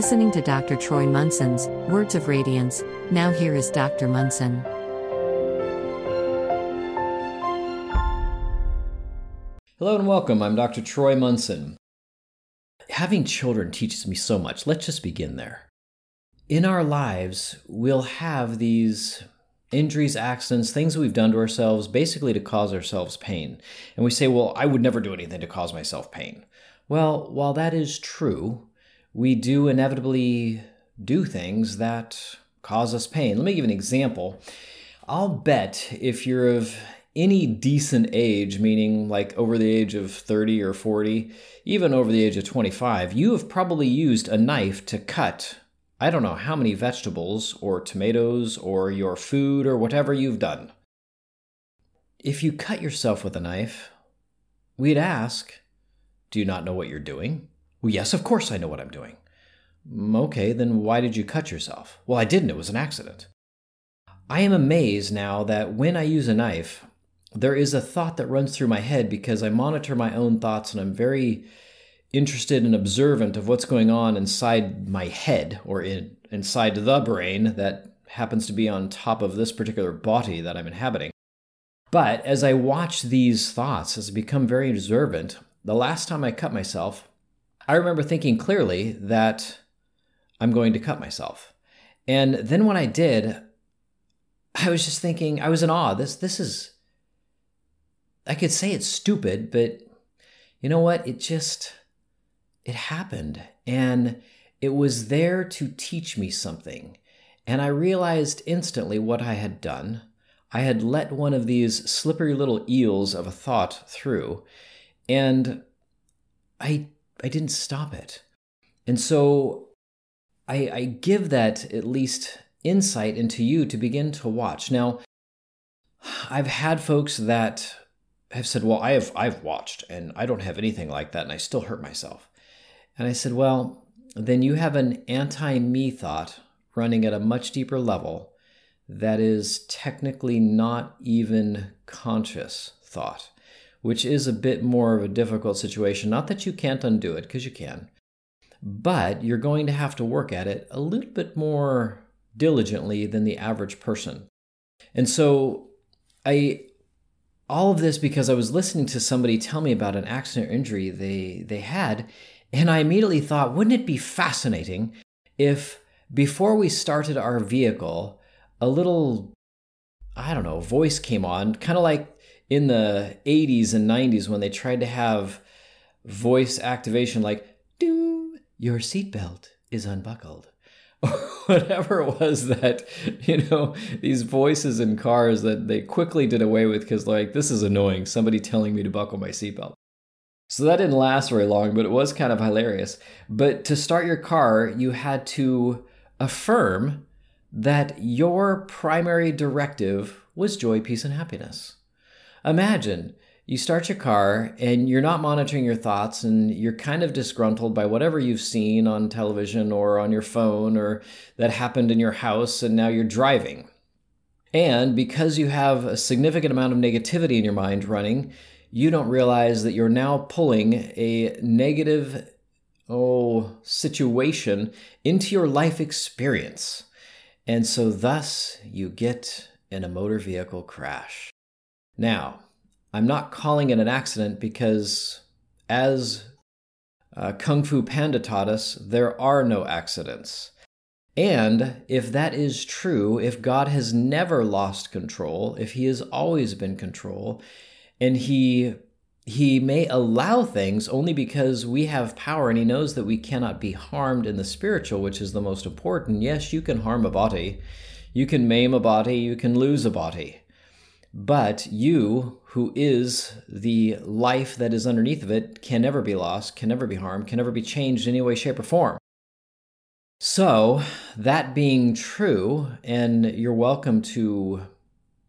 listening to Dr. Troy Munson's Words of Radiance. Now here is Dr. Munson. Hello and welcome. I'm Dr. Troy Munson. Having children teaches me so much. Let's just begin there. In our lives, we'll have these injuries, accidents, things that we've done to ourselves, basically to cause ourselves pain. And we say, well, I would never do anything to cause myself pain. Well, while that is true, we do inevitably do things that cause us pain. Let me give you an example. I'll bet if you're of any decent age, meaning like over the age of 30 or 40, even over the age of 25, you have probably used a knife to cut, I don't know how many vegetables or tomatoes or your food or whatever you've done. If you cut yourself with a knife, we'd ask, do you not know what you're doing? Well, yes, of course I know what I'm doing. Okay, then why did you cut yourself? Well, I didn't. It was an accident. I am amazed now that when I use a knife, there is a thought that runs through my head because I monitor my own thoughts and I'm very interested and observant of what's going on inside my head or inside the brain that happens to be on top of this particular body that I'm inhabiting. But as I watch these thoughts, as I become very observant, the last time I cut myself, I remember thinking clearly that I'm going to cut myself. And then when I did, I was just thinking, I was in awe. This is, I could say it's stupid, but you know what? It happened. And it was there to teach me something. And I realized instantly what I had done. I had let one of these slippery little eels of a thought through, and I didn't stop it. And so I give that at least insight into you to begin to watch. Now, I've had folks that have said, well, I've watched and I don't have anything like that and I still hurt myself. And I said, well, then you have an anti-me thought running at a much deeper level that is technically not even conscious thought, which is a bit more of a difficult situation. Not that you can't undo it, because you can, but you're going to have to work at it a little bit more diligently than the average person. And so all of this because I was listening to somebody tell me about an accident or injury they had, and I immediately thought, wouldn't it be fascinating if before we started our vehicle, a little, I don't know, voice came on, kind of like in the 80s and 90s when they tried to have voice activation like, doo, your seatbelt is unbuckled. Or whatever it was that, these voices in cars that they quickly did away with because like, this is annoying, somebody telling me to buckle my seatbelt. So that didn't last very long, but it was kind of hilarious. But to start your car, you had to affirm that your primary directive was joy, peace, and happiness. Imagine you start your car and you're not monitoring your thoughts and you're kind of disgruntled by whatever you've seen on television or on your phone or that happened in your house, and now you're driving. And because you have a significant amount of negativity in your mind running, you don't realize that you're now pulling a negative situation into your life experience. And so thus you get in a motor vehicle crash. Now, I'm not calling it an accident because as Kung Fu Panda taught us, there are no accidents. And if that is true, if God has never lost control, if he has always been in control, and he may allow things only because we have power and he knows that we cannot be harmed in the spiritual, which is the most important. Yes, you can harm a body, you can maim a body, you can lose a body. But you, who is the life that is underneath of it, can never be lost, can never be harmed, can never be changed in any way, shape, or form. So, that being true, and you're welcome to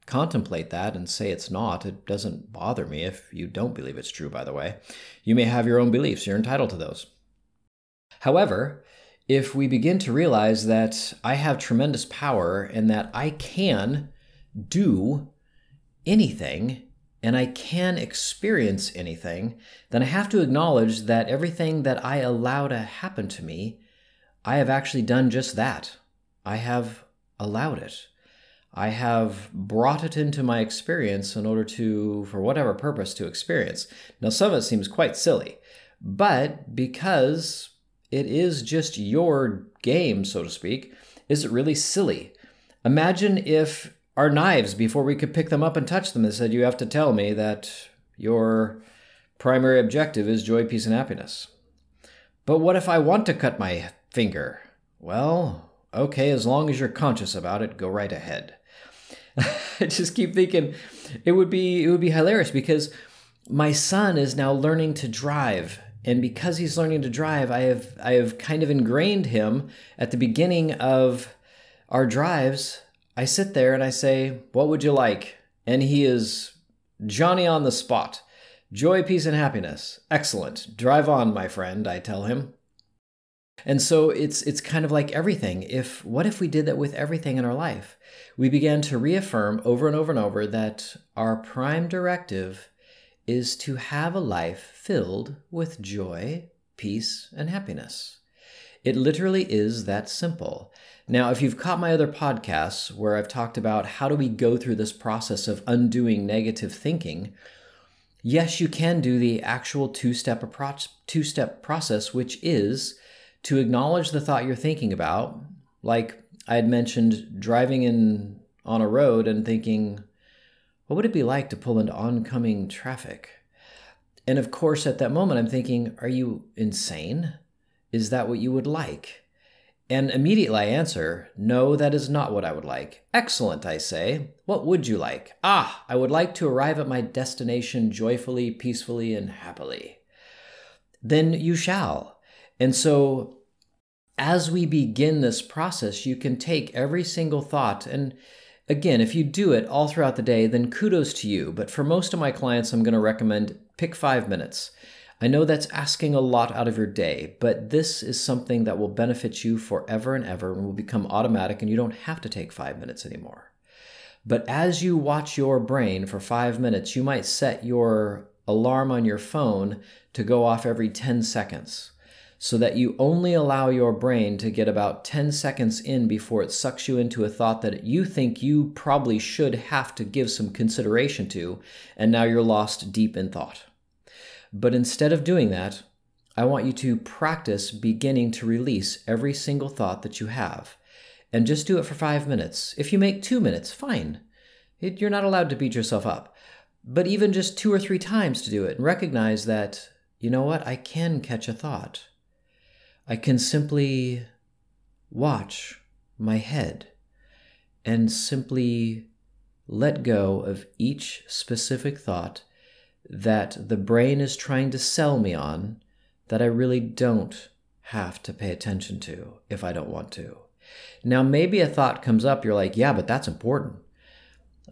contemplate that and say it's not. It doesn't bother me if you don't believe it's true, by the way. You may have your own beliefs. You're entitled to those. However, if we begin to realize that I have tremendous power and that I can do anything and I can experience anything, then I have to acknowledge that everything that I allow to happen to me, I have actually done just that. I have allowed it. I have brought it into my experience in order to, for whatever purpose, to experience. Now, some of it seems quite silly, but because it is just your game, so to speak, is it really silly? Imagine if our knives, before we could pick them up and touch them, they said, you have to tell me that your primary objective is joy, peace, and happiness. But what if I want to cut my finger? Well, okay, as long as you're conscious about it, go right ahead. I just keep thinking it would be hilarious because my son is now learning to drive. And because he's learning to drive, I have kind of ingrained him at the beginning of our drives. I sit there and I say, what would you like? And he is Johnny on the spot. Joy, peace, and happiness. Excellent. Drive on, my friend, I tell him. And so it's kind of like everything. What if we did that with everything in our life? We began to reaffirm over and over and over that our prime directive is to have a life filled with joy, peace, and happiness. It literally is that simple. Now, if you've caught my other podcasts where I've talked about how do we go through this process of undoing negative thinking, yes, you can do the actual two-step process, which is to acknowledge the thought you're thinking about. Like I had mentioned, driving on a road and thinking, what would it be like to pull into oncoming traffic? And of course, at that moment, I'm thinking, are you insane? Is that what you would like? And immediately I answer, no, that is not what I would like. Excellent, I say. What would you like? I would like to arrive at my destination joyfully, peacefully, and happily. Then you shall. And so as we begin this process, you can take every single thought. And again, if you do it all throughout the day, then kudos to you. But for most of my clients, I'm going to recommend pick 5 minutes. I know that's asking a lot out of your day, but this is something that will benefit you forever and ever and will become automatic, and you don't have to take 5 minutes anymore. But as you watch your brain for 5 minutes, you might set your alarm on your phone to go off every 10 seconds so that you only allow your brain to get about 10 seconds in before it sucks you into a thought that you think you probably should have to give some consideration to, and now you're lost deep in thought. But instead of doing that, I want you to practice beginning to release every single thought that you have. And just do it for 5 minutes. If you make 2 minutes, fine. You're not allowed to beat yourself up. But even just 2 or 3 times to do it and recognize that, you know what, I can catch a thought. I can simply watch my head and simply let go of each specific thought that the brain is trying to sell me on that I really don't have to pay attention to if I don't want to. Now, maybe a thought comes up, you're like, yeah, but that's important.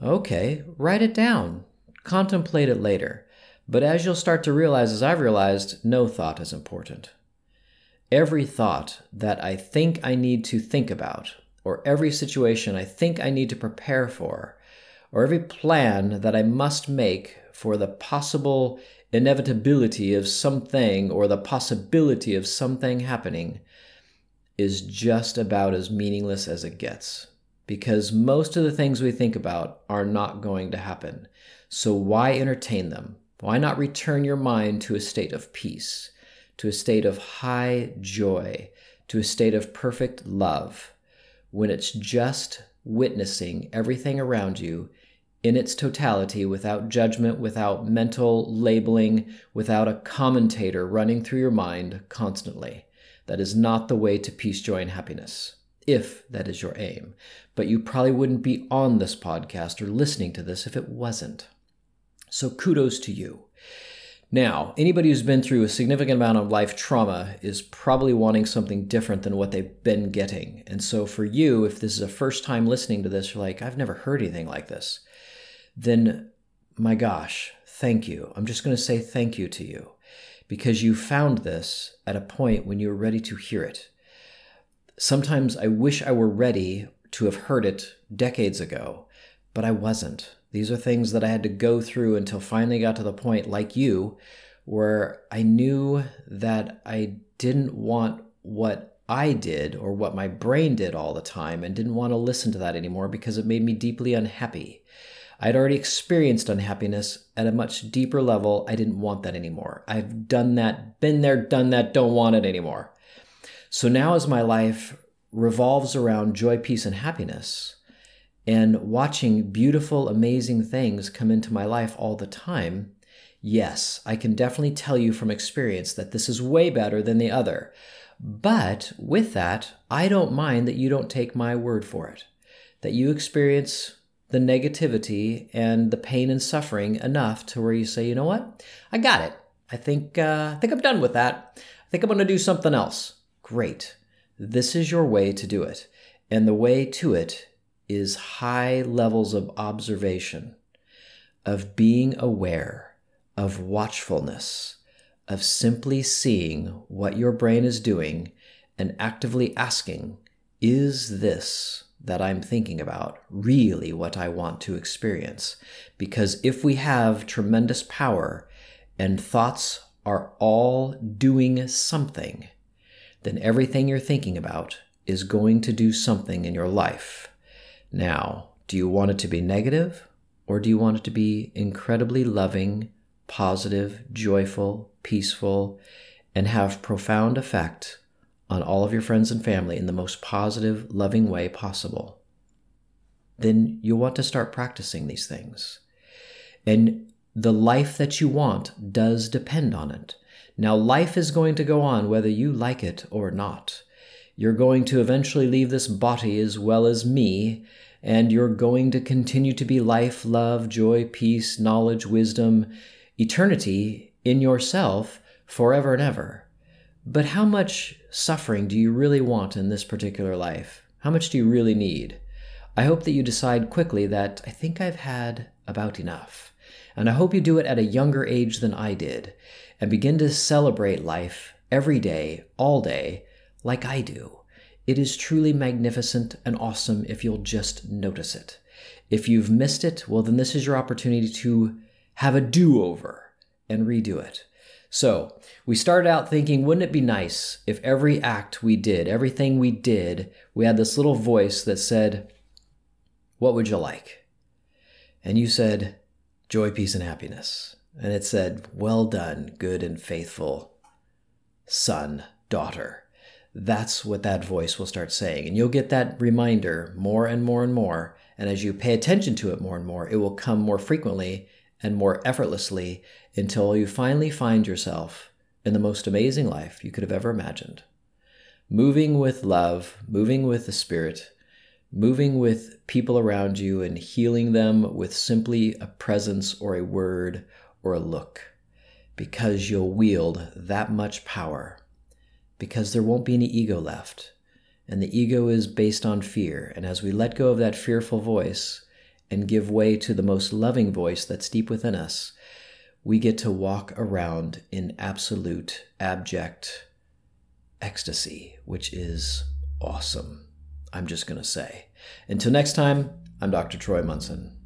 Okay, write it down. Contemplate it later. But as you'll start to realize, as I've realized, no thought is important. Every thought that I think I need to think about, or every situation I think I need to prepare for, or every plan that I must make for the possible inevitability of something or the possibility of something happening is just about as meaningless as it gets. Because most of the things we think about are not going to happen. So why entertain them? Why not return your mind to a state of peace, to a state of high joy, to a state of perfect love, when it's just witnessing everything around you in its totality, without judgment, without mental labeling, without a commentator running through your mind constantly. That is not the way to peace, joy, and happiness, if that is your aim. But you probably wouldn't be on this podcast or listening to this if it wasn't. So kudos to you. Now, anybody who's been through a significant amount of life trauma is probably wanting something different than what they've been getting. And so for you, if this is a first time listening to this, you're like, I've never heard anything like this. Then, my gosh, thank you. I'm just going to say thank you to you because you found this at a point when you were ready to hear it. Sometimes I wish I were ready to have heard it decades ago, but I wasn't. These are things that I had to go through until finally got to the point, like you, where I knew that I didn't want what I did or what my brain did all the time and didn't want to listen to that anymore because it made me deeply unhappy. I'd already experienced unhappiness at a much deeper level. I didn't want that anymore. I've done that, been there, done that, don't want it anymore. So now as my life revolves around joy, peace, and happiness, and watching beautiful, amazing things come into my life all the time, yes, I can definitely tell you from experience that this is way better than the other. But with that, I don't mind that you don't take my word for it, that you experience the negativity and the pain and suffering enough to where you say, you know what? I got it. I think I'm done with that. I think I'm going to do something else. Great. This is your way to do it. And the way to it is high levels of observation, of being aware, of watchfulness, of simply seeing what your brain is doing and actively asking, is this that I'm thinking about really what I want to experience? Because if we have tremendous power and thoughts are all doing something, then everything you're thinking about is going to do something in your life. Now, do you want it to be negative, or do you want it to be incredibly loving, positive, joyful, peaceful, and have profound effect on all of your friends and family in the most positive, loving way possible? Then you'll want to start practicing these things. And the life that you want does depend on it. Now, life is going to go on whether you like it or not. You're going to eventually leave this body as well as me, and you're going to continue to be life, love, joy, peace, knowledge, wisdom, eternity in yourself forever and ever. But how much suffering do you really want in this particular life? How much do you really need? I hope that you decide quickly that I think I've had about enough. And I hope you do it at a younger age than I did, and begin to celebrate life every day, all day, like I do. It is truly magnificent and awesome if you'll just notice it. If you've missed it, well, then this is your opportunity to have a do-over and redo it. So we started out thinking, wouldn't it be nice if every act we did, everything we did, we had this little voice that said, what would you like? And you said, joy, peace, and happiness. And it said, well done, good and faithful son, daughter. That's what that voice will start saying. And you'll get that reminder more and more and more. And as you pay attention to it more and more, it will come more frequently and more effortlessly until you finally find yourself in the most amazing life you could have ever imagined. Moving with love, moving with the Spirit, moving with people around you and healing them with simply a presence or a word or a look, because you'll wield that much power, because there won't be any ego left. And the ego is based on fear. And as we let go of that fearful voice and give way to the most loving voice that's deep within us, we get to walk around in absolute, abject ecstasy, which is awesome. I'm just going to say. Until next time, I'm Dr. Troy Munson.